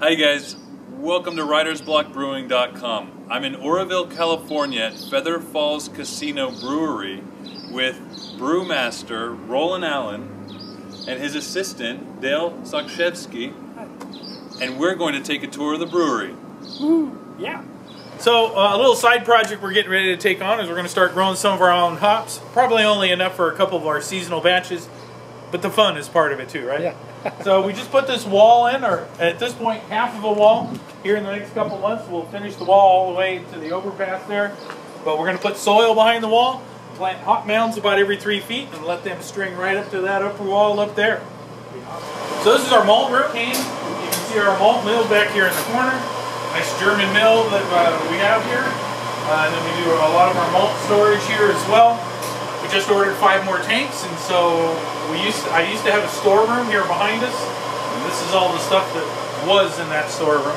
Hi guys, welcome to writersblockbrewing.com. I'm in Oroville, California at Feather Falls Casino Brewery with Brew Master Rolan Allen and his assistant Dale Sakschevski, and we're going to take a tour of the brewery. Woo, yeah. So a little side project we're getting ready to take on is we're going to start growing some of our own hops. Probably only enough for a couple of our seasonal batches, but the fun is part of it too, right? Yeah. So we just put this wall in, or at this point half of a wall. Here in the next couple months we'll finish the wall all the way to the overpass there. But we're going to put soil behind the wall, plant hop mounds about every 3 feet, and let them string right up to that upper wall up there. So this is our malt room. You can see our malt mill back here in the corner. Nice German mill that we have here. And then we do a lot of our malt storage here as well. We just ordered 5 more tanks, and so I used to have a storeroom here behind us, and this is all the stuff that was in that storeroom.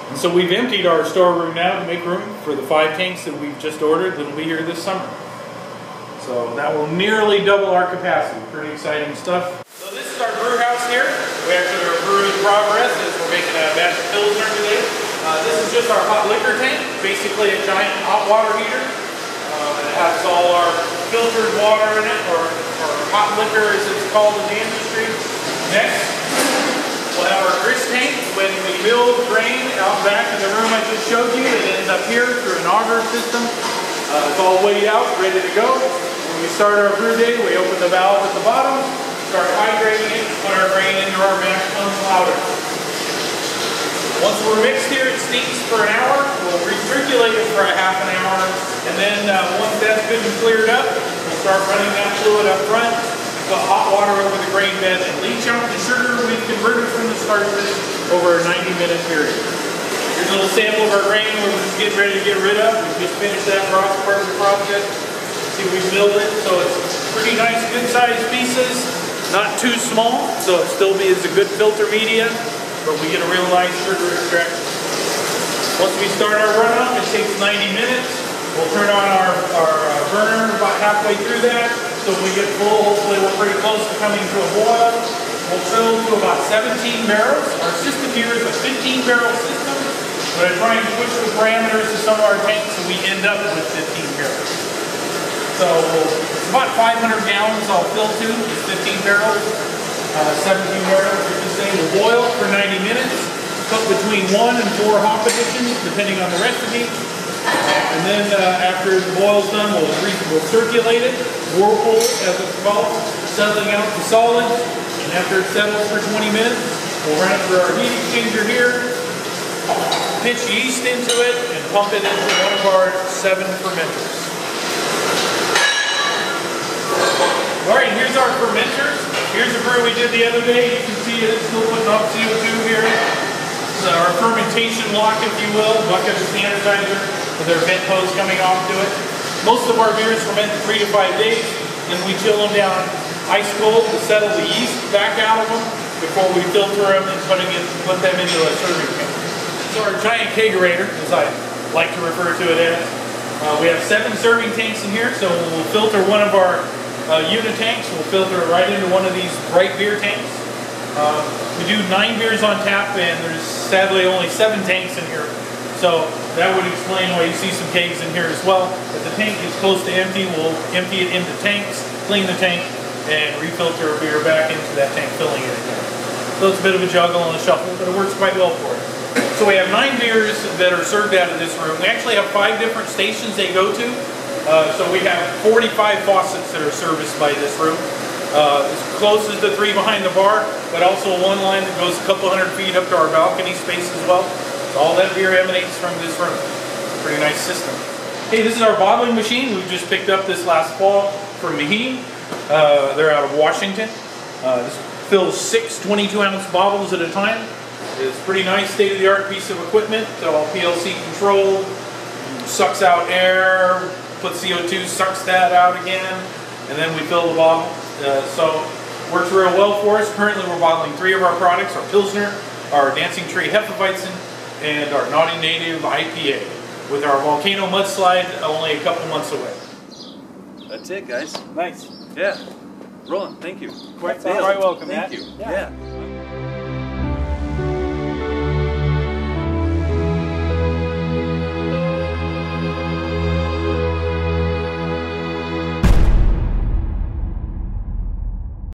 And so we've emptied our storeroom now to make room for the 5 tanks that we've just ordered that'll be here this summer. So that will nearly double our capacity. Pretty exciting stuff. So this is our brew house here. We actually are brewing in progress as we're making a batch of Pilsner today. This is just our hot liquor tank, basically a giant hot water heater. It has all our filtered water in it, or hot liquor as it's called in the industry. Next, we'll have our grist tank. When we mill grain out back in the room I just showed you, it ends up here through an auger system. It's all weighed out, ready to go. When we start our brew day, we open the valve at the bottom, start hydrating it, put our grain into our mash tun lauter. Once we're mixed here, it steeps for an hour. We'll recirculate it for a half an hour, and then once that's good and cleared up, we'll start running that fluid up front, put hot water over the grain bed, and leach out the sugar we've converted from the starches over a 90-minute period. Here's a little sample of our grain we're just getting ready to get rid of. We just finished that part of the process. See, we've milled it, so it's pretty nice, good-sized pieces, not too small, so it still is a good filter media. But we get a real nice sugar extraction. Once we start our runoff, it takes 90 minutes. We'll turn on our burner about halfway through that. So when we get full, hopefully we're pretty close to coming to a boil. We'll fill to about 17 barrels. Our system here is a 15-barrel system. But I'm trying to push the parameters to some of our tanks so we end up with 15 barrels. So it's about 500 gallons I'll fill to, it's 15 barrels. 17 barrels, you can say, will boil for 90 minutes, cook between 1 and 4 hop additions, depending on the recipe. And then after the boil's done, we'll circulate it, whirlpool as it's called, settling out the solids. And after it settles for 20 minutes, we'll run it through our heat exchanger here, pitch yeast into it, and pump it into one of our 7 fermenters. Alright, here's our fermenters. Here's a brew we did the other day. You can see it's still putting off CO2 here. It's our fermentation lock, if you will, bucket of sanitizer with our vent hose coming off to it. Most of our beers ferment in 3 to 5 days, and we chill them down ice cold to settle the yeast back out of them before we filter them and put them into a serving tank. So our giant kegerator, as I like to refer to it as, we have 7 serving tanks in here, so we'll filter one of our unit tanks. We'll filter it right into one of these bright beer tanks. We do 9 beers on tap, and there's sadly only 7 tanks in here. So that would explain why you see some kegs in here as well. If the tank is close to empty, we'll empty it into tanks, clean the tank, and refilter a beer back into that tank, filling it again. So it's a bit of a juggle and a shuffle, but it works quite well for us. So we have 9 beers that are served out of this room. We actually have 5 different stations they go to. So we have 45 faucets that are serviced by this room. As close as the 3 behind the bar, but also one line that goes a couple hundred feet up to our balcony space as well. So all that beer emanates from this room. Pretty nice system. Hey, this is our bottling machine. We just picked up this last fall from Maheen. They're out of Washington. This fills 6 22-ounce bottles at a time. It's a pretty nice state-of-the-art piece of equipment. All PLC controlled, sucks out air, puts CO2, sucks that out again, and then we fill the bottle. So works real well for us. Currently we're bottling 3 of our products, our Pilsner, our Dancing Tree Hefeweizen, and our Naughty Native IPA, with our volcano mudslide only a couple months away. That's it, guys. Nice. Yeah. Roland, thank you. Quite welcome. Thank you. Yeah.